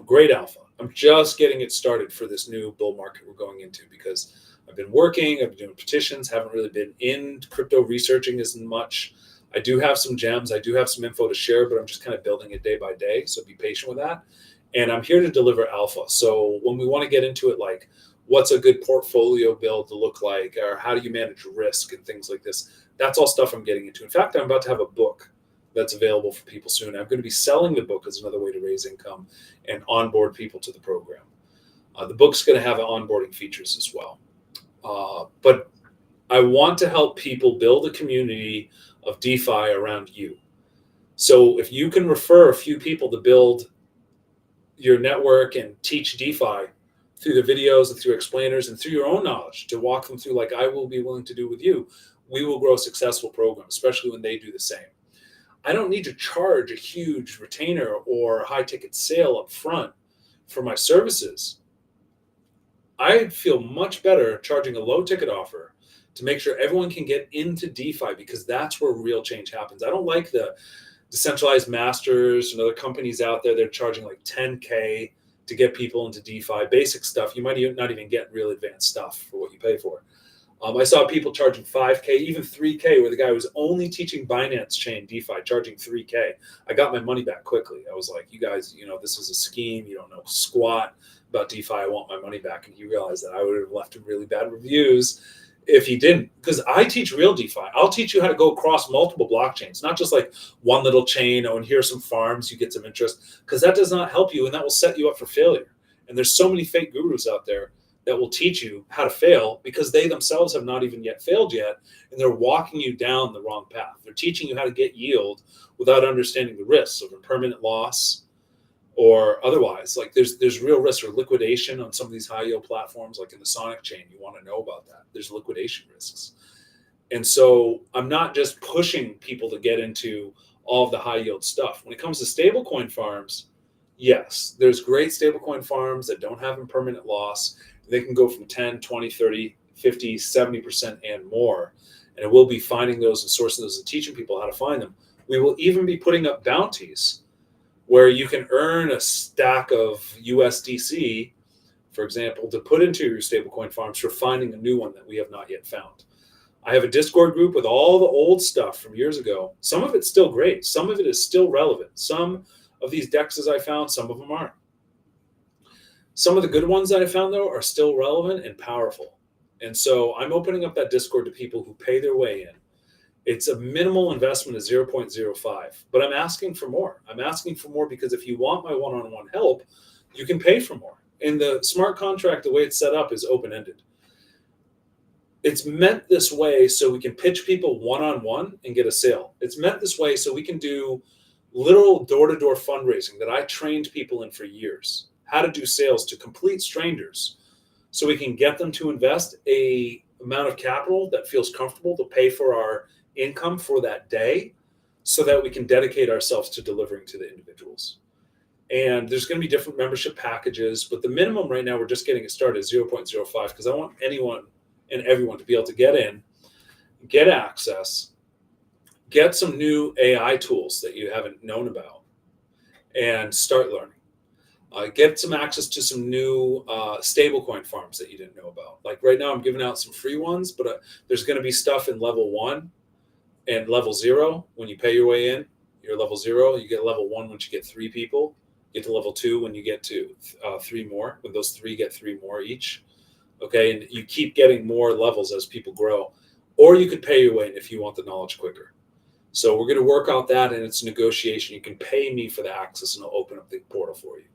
Great alpha. I'm just getting it started for this new bull market we're going into because I've been working, I've been doing petitions, haven't really been in crypto researching as much. I do have some gems, I do have some info to share, but I'm just kind of building it day by day. So be patient with that. And I'm here to deliver alpha. So when we want to get into it, like what's a good portfolio build to look like, or how do you manage risk and things like this, that's all stuff I'm getting into. In fact, I'm about to have a book that's available for people soon. I'm going to be selling the book as another way to raise income and onboard people to the program. The book's going to have onboarding features as well. But I want to help people build a community of DeFi around you. So if you can refer a few people to build your network and teach DeFi through the videos and through explainers and through your own knowledge to walk them through like I will be willing to do with you, we will grow successful programs, especially when they do the same. I don't need to charge a huge retainer or high ticket sale up front for my services. I feel much better charging a low ticket offer to make sure everyone can get into DeFi because that's where real change happens. I don't like the decentralized masters and other companies out there. They're charging like $10K to get people into DeFi, basic stuff. You might not even get real advanced stuff for what you pay for. I saw people charging $5K, even $3K, where the guy was only teaching Binance Chain DeFi, charging $3K. I got my money back quickly. I was like, you guys, this is a scheme. You don't know squat about DeFi. I want my money back. And he realized that I would have left him really bad reviews if he didn't, because I teach real DeFi. I'll teach you how to go across multiple blockchains, not just like one little chain. Oh, and here's some farms, you get some interest, because that does not help you and that will set you up for failure. And there's so many fake gurus out there that will teach you how to fail because they themselves have not even yet failed yet. And they're walking you down the wrong path. They're teaching you how to get yield without understanding the risks of impermanent loss or otherwise. Like there's real risk or liquidation on some of these high yield platforms, like in the SONIC chain. You want to know about that. There's liquidation risks. And so I'm not just pushing people to get into all of the high yield stuff. When it comes to stablecoin farms, yes, there's great stablecoin farms that don't have impermanent loss. They can go from 10, 20, 30, 50, 70% and more. And we'll be finding those and sourcing those and teaching people how to find them. We will even be putting up bounties where you can earn a stack of USDC for example, to put into your stablecoin farms for finding a new one that we have not yet found. I have a Discord group with all the old stuff from years ago. Some of it's still great. Some of it is still relevant. Some of these DEXs I found, some of them aren't. Some of the good ones that I found, though, are still relevant and powerful. And so I'm opening up that Discord to people who pay their way in. It's a minimal investment of 0.05, but I'm asking for more. I'm asking for more because if you want my one-on-one help, you can pay for more. And the smart contract, the way it's set up, is open-ended. It's meant this way so we can pitch people one-on-one and get a sale. It's meant this way so we can do literal door-to-door fundraising that I trained people in for years, how to do sales to complete strangers, so we can get them to invest a amount of capital that feels comfortable to pay for our income for that day, so that we can dedicate ourselves to delivering to the individuals. And there's going to be different membership packages, but the minimum right now, we're just getting it started, 0.05, because I want anyone and everyone to be able to get in, get access, get some new AI tools that you haven't known about, and start learning. Get some access to some new stablecoin farms that you didn't know about. Like right now, I'm giving out some free ones, but there's going to be stuff in level 1 and level 0. When you pay your way in, you're level 0. You get level 1 once you get 3 people. Get to level 2 when you get to 3 more. When those 3 get 3 more each. Okay, and you keep getting more levels as people grow. Or you could pay your way in if you want the knowledge quicker. So we're going to work out that, and it's a negotiation. You can pay me for the access, and I'll open up the portal for you.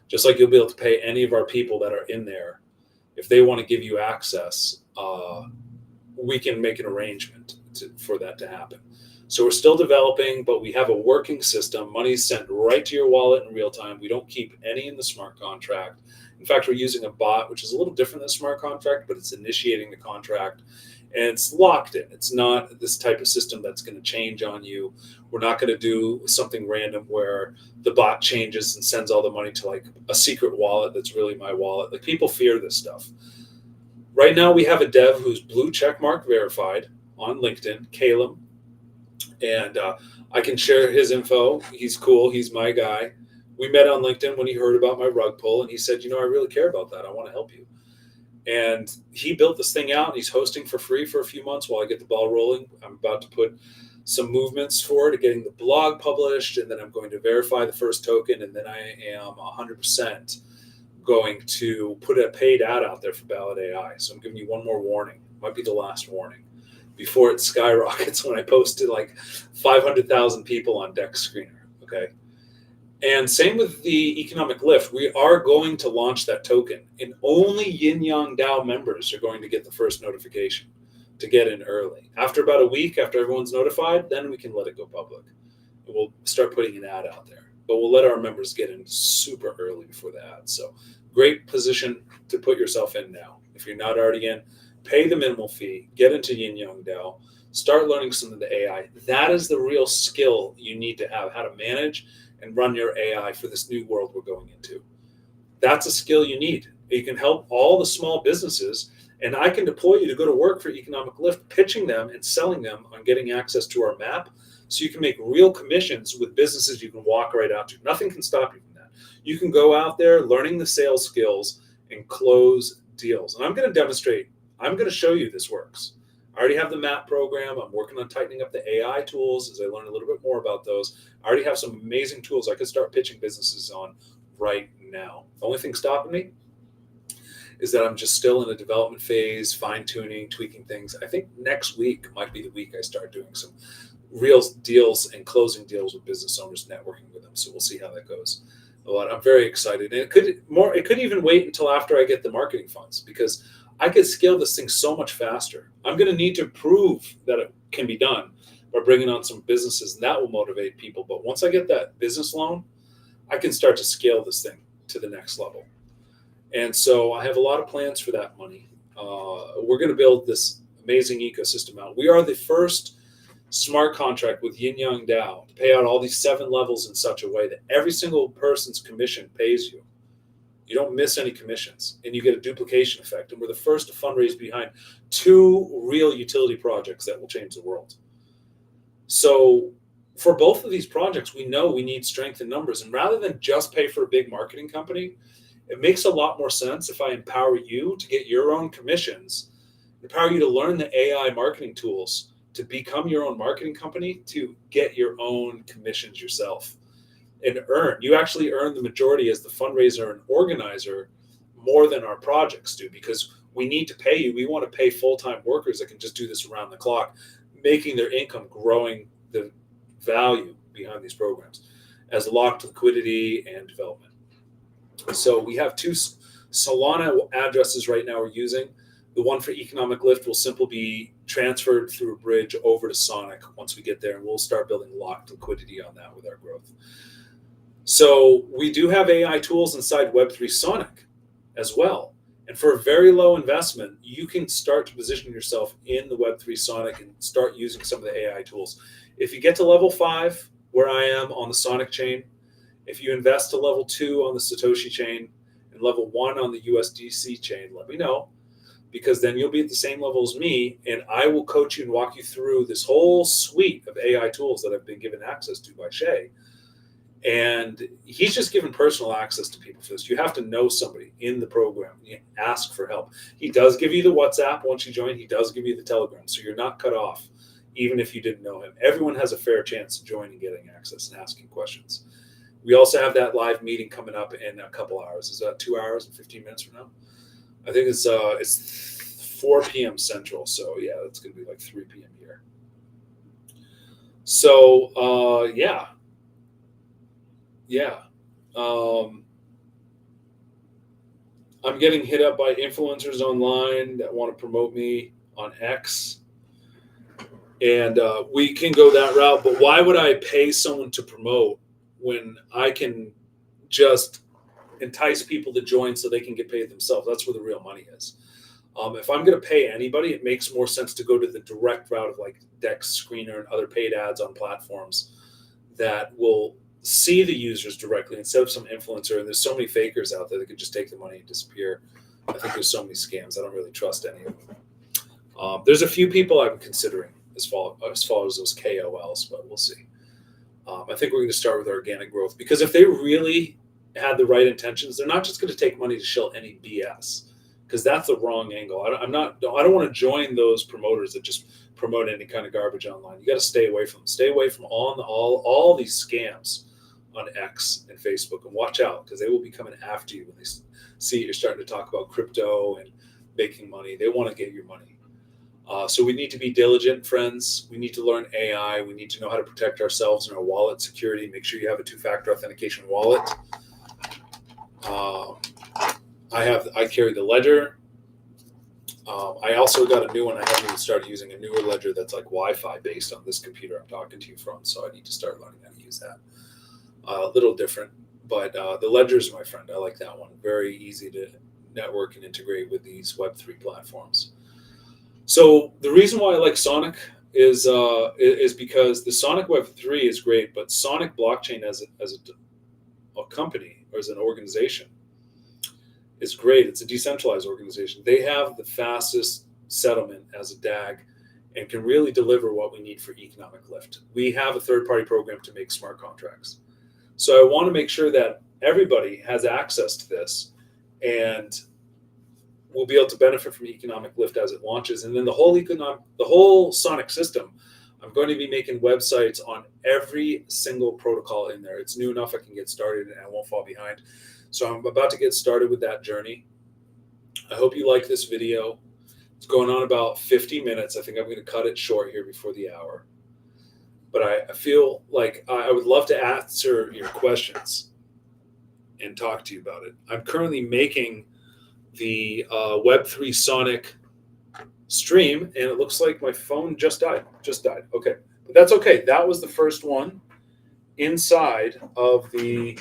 Just like you'll be able to pay any of our people that are in there. If they want to give you access, we can make an arrangement for that to happen. So we're still developing, but we have a working system. Money's sent right to your wallet in real time. We don't keep any in the smart contract. In fact, we're using a bot, which is a little different than a smart contract, but it's initiating the contract. And it's locked in. It's not this type of system that's going to change on you. We're not going to do something random where the bot changes and sends all the money to like a secret wallet that's really my wallet. Like, people fear this stuff. Right now, we have a dev who's blue checkmark verified on LinkedIn, Caleb. And I can share his info. He's cool. He's my guy. We met on LinkedIn when he heard about my rug pull, and he said, I really care about that. I want to help you. And he built this thing out, and he's hosting for free for a few months while I get the ball rolling. I'm about to put some movements forward to getting the blog published, and then I'm going to verify the first token, and then I am 100% going to put a paid ad out there for Ballot AI. So I'm giving you one more warning. Might be the last warning before it skyrockets when I posted like 500,000 people on Dex Screener. Okay. And same with the economic lift. We are going to launch that token, and only Yin Yang DAO members are going to get the first notification to get in early. After about a week, after everyone's notified, then we can let it go public. And we'll start putting an ad out there. But we'll let our members get in super early before the ad. So great position to put yourself in now. If you're not already in, pay the minimal fee, get into Yin Yang DAO, start learning some of the AI. That is the real skill you need to have, how to manage and run your AI for this new world we're going into. That's a skill you need. You can help all the small businesses, and I can deploy you to go to work for Economic Lift, pitching them and selling them on getting access to our map, so you can make real commissions with businesses you can walk right out to. Nothing can stop you from that. You can go out there learning the sales skills and close deals. And I'm going to demonstrate, I'm going to show you this works. I already have the map program. I'm working on tightening up the AI tools as I learn a little bit more about those. I already have some amazing tools I could start pitching businesses on right now. The only thing stopping me is that I'm just still in a development phase, fine-tuning, tweaking things. I think next week might be the week I start doing some real deals and closing deals with business owners, networking with them. So we'll see how that goes. But I'm very excited. And it could even wait until after I get the marketing funds, because I could scale this thing so much faster. I'm going to need to prove that it can be done by bringing on some businesses, and that will motivate people. But once I get that business loan, I can start to scale this thing to the next level. And so I have a lot of plans for that money. We're going to build this amazing ecosystem out. We are the first smart contract with Yin Yang DAO to pay out all these 7 levels in such a way that every single person's commission pays you. You don't miss any commissions, and you get a duplication effect. And we're the first to fundraise behind 2 real utility projects that will change the world. So for both of these projects, we know we need strength in numbers. And rather than just pay for a big marketing company It makes a lot more sense if I empower you to get your own commissions, empower you to learn the AI marketing tools, to become your own marketing company, to get your own commissions yourself and earn. You actually earn the majority as the fundraiser and organizer more than our projects do, because we need to pay you. We want to pay full-time workers that can just do this around the clock, making their income, growing the value behind these programs as locked liquidity and development. So we have 2 Solana addresses right now we're using. The one for economic lift will simply be transferred through a bridge over to Sonic once we get there, and we'll start building locked liquidity on that with our growth. So we do have AI tools inside Web3 Sonic as well. And for a very low investment, you can start to position yourself in the Web3 Sonic and start using some of the AI tools. If you get to level 5, where I am on the Sonic chain, if you invest to level 2 on the Satoshi chain and level 1 on the USDC chain, let me know, because then you'll be at the same level as me, and I will coach you and walk you through this whole suite of AI tools that I've been given access to by Shay. And he's just given personal access to people for this. You have to know somebody in the program. You ask for help. He does give you the WhatsApp once you join. He does give you the Telegram, so you're not cut off, even if you didn't know him. Everyone has a fair chance to join and getting access and asking questions. We also have that live meeting coming up in a couple hours. Is that 2 hours and 15 minutes from now? I think it's 4 p.m. Central, so yeah, it's going to be like 3 p.m. here. So yeah. I'm getting hit up by influencers online that want to promote me on X, and we can go that route. But why would I pay someone to promote when I can just entice people to join so they can get paid themselves? That's where the real money is. If I'm going to pay anybody, it makes more sense to go to the direct route of like Dex Screener and other paid ads on platforms that will see the users directly instead of some influencer. And there's so many fakers out there that could just take the money and disappear. I think there's so many scams. I don't really trust any of them. There's a few people I'm considering as far as those KOLs, but we'll see. I think we're going to start with organic growth, because if they really had the right intentions, they're not just going to take money to shill any BS, because that's the wrong angle. I don't want to join those promoters that just promote any kind of garbage online. You got to stay away from them. Stay away from all these scams on X and Facebook, and watch out, because they will be coming after you when they see you're starting to talk about crypto and making money. They want to get your money. So we need to be diligent, friends. We need to learn AI. We need to know how to protect ourselves and our wallet security. Make sure you have a 2-factor authentication wallet. I carry the Ledger. I also got a new one. I haven't even started using a newer Ledger that's like Wi-Fi based on this computer I'm talking to you from. So I need to start learning how to use that. A little different, but the Ledger is my friend. I like that one. Very easy to network and integrate with these Web3 platforms. So the reason why I like Sonic is because the Sonic Web3 is great, but Sonic blockchain as a company or as an organization is great. It's a decentralized organization. They have the fastest settlement as a DAG and can really deliver what we need for economic lift. We have a third-party program to make smart contracts. So I want to make sure that everybody has access to this, and we'll be able to benefit from economic lift as it launches. And then the whole Sonic system, I'm going to be making websites on every single protocol in there. It's new enough I can get started and I won't fall behind. So I'm about to get started with that journey. I hope you like this video. It's going on about 50 minutes. I think I'm going to cut it short here before the hour. But I feel like I would love to answer your questions and talk to you about it. I'm currently making the Web3 Sonic stream, and it looks like my phone just died. Okay, but that's okay. That was the first one inside of the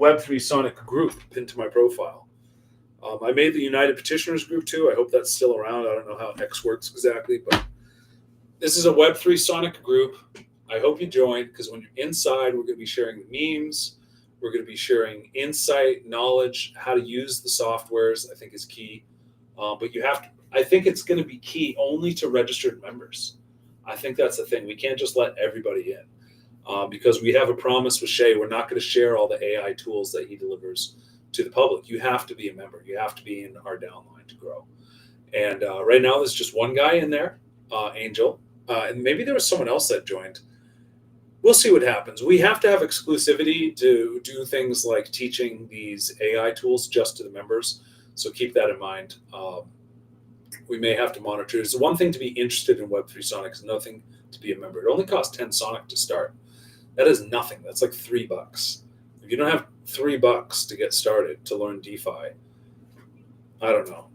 Web3 Sonic group pinned to my profile. I made the United Petitioners group too. I hope that's still around. I don't know how X works exactly, but this is a Web3 Sonic group. I hope you join, because when you're inside, we're going to be sharing the memes. We're going to be sharing insight, knowledge, how to use the softwares, I think is key. But you have to, I think it's going to be key only to registered members. I think that's the thing. We can't just let everybody in, because we have a promise with Shay. We're not going to share all the AI tools that he delivers to the public. You have to be a member. You have to be in our downline to grow. And right now, there's just one guy in there, Angel, and maybe there was someone else that joined. We'll see what happens. We have to have exclusivity to do things like teaching these AI tools just to the members. So keep that in mind. We may have to monitor. It's one thing to be interested in Web3 Sonic, it's another thing to be a member. It only costs 10 Sonic to start. That is nothing. That's like $3. If you don't have $3 to get started to learn DeFi, I don't know.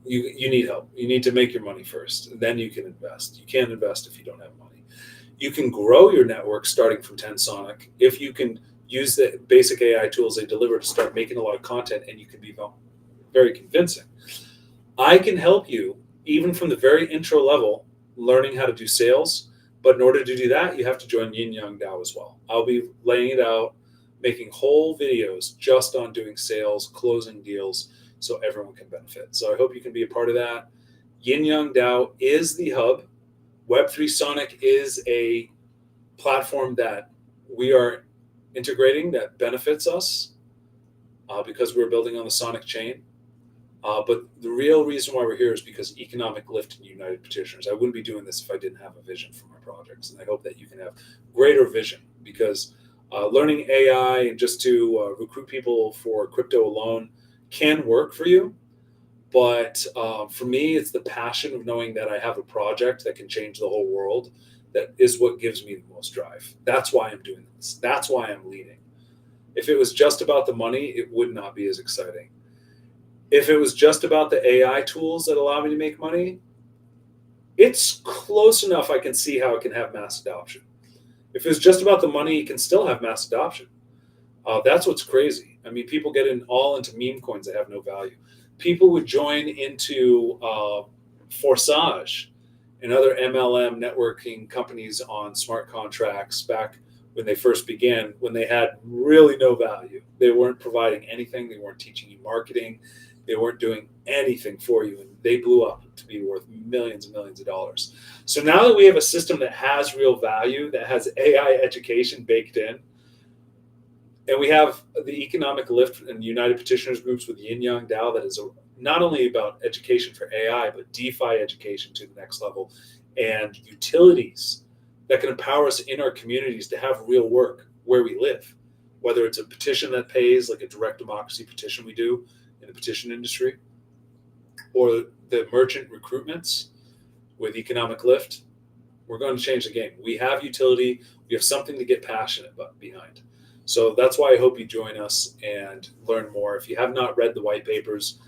You need help. You need to make your money first. Then you can invest. You can't invest if you don't have money. You can grow your network starting from 10 Sonic if you can use the basic AI tools they deliver to start making a lot of content, and you can be very convincing. I can help you even from the very intro level, learning how to do sales. But in order to do that, you have to join Yin Yang DAO as well. I'll be laying it out, making whole videos just on doing sales, closing deals, so everyone can benefit. So I hope you can be a part of that. Yin Yang DAO is the hub. Web3 Sonic is a platform that we are integrating that benefits us because we're building on the Sonic chain. But the real reason why we're here is because economic lift and united petitioners. I wouldn't be doing this if I didn't have a vision for my projects. And I hope that you can have greater vision, because learning AI and just to recruit people for crypto alone can work for you. But for me, it's the passion of knowing that I have a project that can change the whole world that is what gives me the most drive. That's why I'm doing this. That's why I'm leading. If it was just about the money, it would not be as exciting. If it was just about the AI tools that allow me to make money, it's close enough I can see how it can have mass adoption. If it's just about the money, it can still have mass adoption. That's what's crazy. I mean, people get all into meme coins that have no value. People would join into Forsage and other MLM networking companies on smart contracts back when they first began, when they had really no value. They weren't providing anything. They weren't teaching you marketing. They weren't doing anything for you, and they blew up to be worth millions and millions of dollars. So now that we have a system that has real value, that has AI education baked in, and we have the economic lift and United Petitioners groups with Yin Yang DAO that is not only about education for AI, but DeFi education to the next level, and utilities that can empower us in our communities to have real work where we live, whether it's a petition that pays, like a direct democracy petition we do in the petition industry, or the merchant recruitments with economic lift. We're going to change the game. We have utility. We have something to get passionate behind. So that's why I hope you join us and learn more. If you have not read the white papers,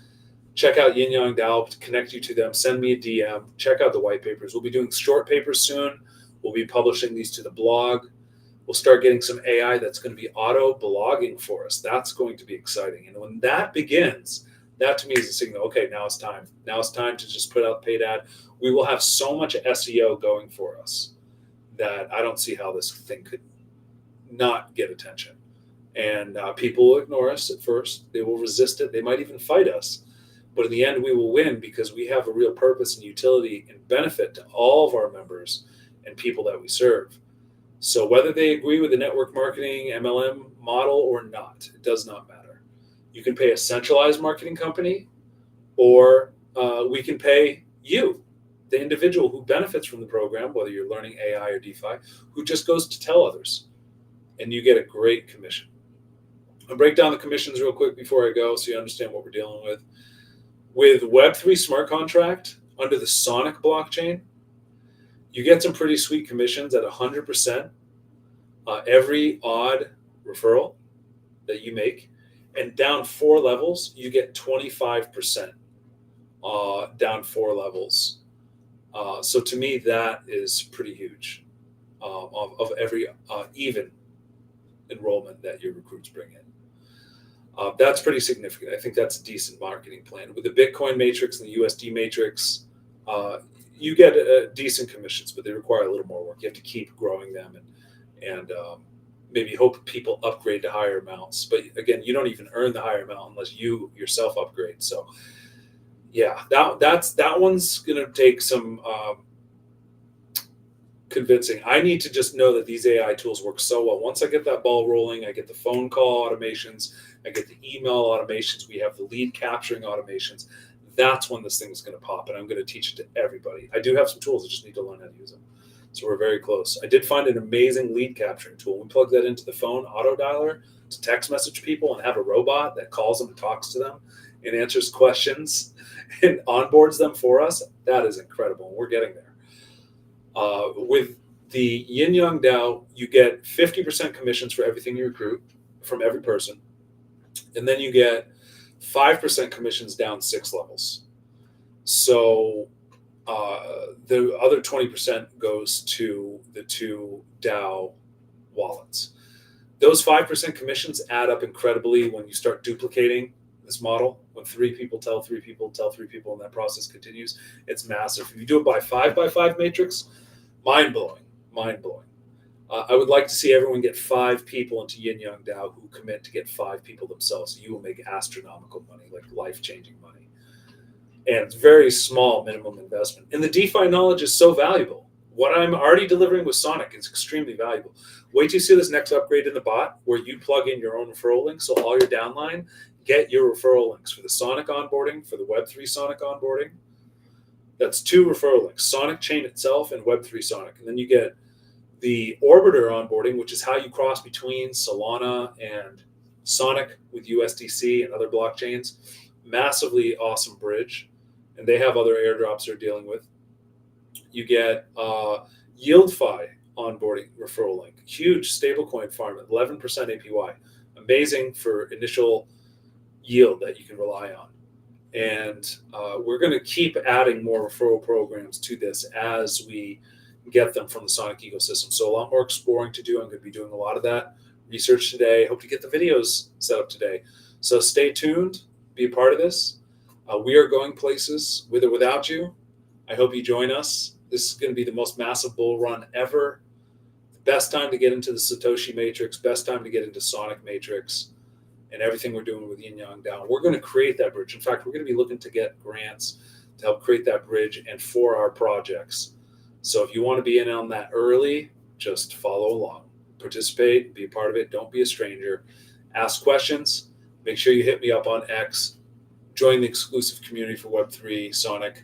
check out Yin Yang DAO to connect you to them. Send me a DM. Check out the white papers. We'll be doing short papers soon. We'll be publishing these to the blog. We'll start getting some AI that's going to be auto blogging for us. That's going to be exciting. And when that begins, that to me is a signal, okay, now it's time. Now it's time to just put out the paid ad. We will have so much SEO going for us that I don't see how this thing could not get attention. And people will ignore us at first. They will resist it. They might even fight us. But in the end, we will win because we have a real purpose and utility and benefit to all of our members and people that we serve. So whether they agree with the network marketing MLM model or not, it does not matter. You can pay a centralized marketing company, or we can pay you, the individual who benefits from the program, whether you're learning AI or DeFi, who just goes to tell others, and you get a great commission. I'll break down the commissions real quick before I go so you understand what we're dealing with. With Web3 smart contract under the Sonic blockchain, you get some pretty sweet commissions at 100% every odd referral that you make. And down 4 levels, you get 25% down 4 levels. So to me, that is pretty huge of every even enrollment that your recruits bring in. That's pretty significant. I think that's a decent marketing plan. With the Bitcoin matrix and the USD matrix, you get decent commissions, but they require a little more work. You have to keep growing them and maybe hope people upgrade to higher amounts. But again, you don't even earn the higher amount unless you yourself upgrade. So yeah, that one's going to take some convincing. I need to just know that these AI tools work so well. Once I get that ball rolling, I get the phone call automations, I get the email automations, we have the lead capturing automations. That's when this thing is going to pop, and I'm going to teach it to everybody. I do have some tools. I just need to learn how to use them. So we're very close. I did find an amazing lead capturing tool. We plug that into the phone auto dialer to text message people and have a robot that calls them and talks to them and answers questions and onboards them for us. That is incredible. And we're getting there. With the Yin Yang DAO, you get 50% commissions for everything you recruit from every person. And then you get 5% commissions down 6 levels. So the other 20% goes to the 2 DAO wallets. Those 5% commissions add up incredibly when you start duplicating this model. When 3 people tell 3 people, tell 3 people, and that process continues, it's massive. If you do it by 5x5 matrix, mind-blowing, mind-blowing. I would like to see everyone get 5 people into Yin Yang DAO who commit to get 5 people themselves. You will make astronomical money, like life-changing money. And it's very small minimum investment. And the DeFi knowledge is so valuable. What I'm already delivering with Sonic is extremely valuable. Wait till you see this next upgrade in the bot where you plug in your own referral links. So all your downline, get your referral links for the Sonic onboarding, for the Web3 Sonic onboarding. That's 2 referral links, Sonic Chain itself and Web3 Sonic. And then you get the Orbiter onboarding, which is how you cross between Solana and Sonic with USDC and other blockchains. Massively awesome bridge. And they have other airdrops they're dealing with. You get YieldFi onboarding referral link. Huge stablecoin farm at 11% APY. Amazing for initial yield that you can rely on. And we're going to keep adding more referral programs to this as we get them from the Sonic ecosystem. So a lot more exploring to do. I'm going to be doing a lot of that research today. Hope to get the videos set up today. So stay tuned. Be a part of this. We are going places with or without you. I hope you join us. This is going to be the most massive bull run ever. Best time to get into the Satoshi Matrix. Best time to get into Sonic Matrix. And everything we're doing with Yin Yang DAO. We're going to create that bridge. In fact, we're going to be looking to get grants to help create that bridge and for our projects. So if you want to be in on that early, just follow along. Participate, be a part of it. Don't be a stranger. Ask questions. Make sure you hit me up on X. Join the exclusive community for Web3 Sonic.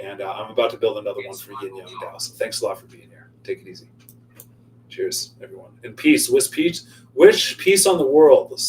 And I'm about to build another one for Yin Yang DAO. So thanks a lot for being here. Take it easy. Cheers, everyone. And peace. Wish peace on the world.